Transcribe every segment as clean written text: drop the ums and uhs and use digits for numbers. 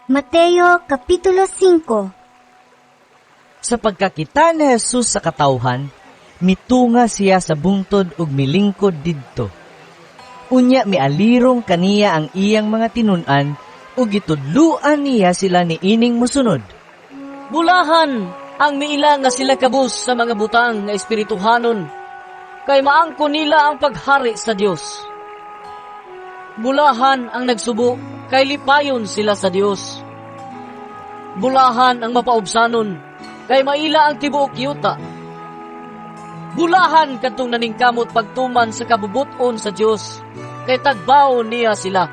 Mateo Kapitulo 5. Sa pagkakita ni Jesus sa katawhan, mitunga siya sa bungtod ug milingkod didto. Unya mialirong kaniya ang iyang mga tinun-an ug gitudluan niya sila ni ining mosunod. Bulahan ang miila nga sila kabus sa mga butang nga espirituhanon, kay maangko nila ang paghari sa Dios. Bulahan ang nagsubo, kay lipayon sila sa Dios. Bulahan ang mapaubsanon, kay maila ang tibuok yuta. Bulahan kadtong naningkamot pagtuman sa kabubuton sa Dios, kay tagbaw niya sila.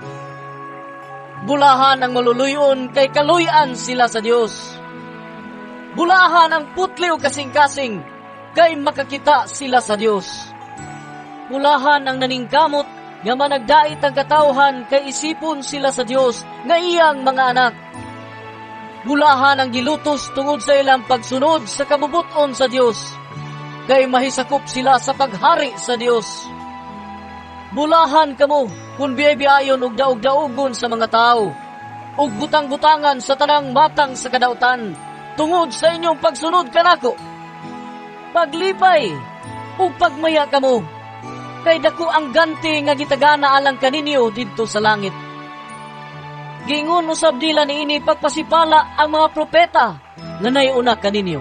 Bulahan ang maluluyon, kay kaluyan sila sa Dios. Bulahan ang putli o kasing-kasing, kay makakita sila sa Dios. Bulahan ang naningkamot, nga managdait ang katawhan, kay isipon sila sa Dios, nga iyang mga anak. Bulahan ang gilutos tungod sa ilang pagsunod sa kabubuton sa Dios, kay mahisakop sila sa paghari sa Dios. Bulahan kamo kung biyayon og daog-daogon sa mga tao, ug butang-butangan sa tanang matang sa kadautan, tungod sa inyong pagsunod kanako. Paglipay ug pagmaya kamo, kay dako ang ganti nga gitagana alang kaninyo didto sa langit. Gingon usab dila niini pagpasipala ang mga propeta nga naiuna kaninyo.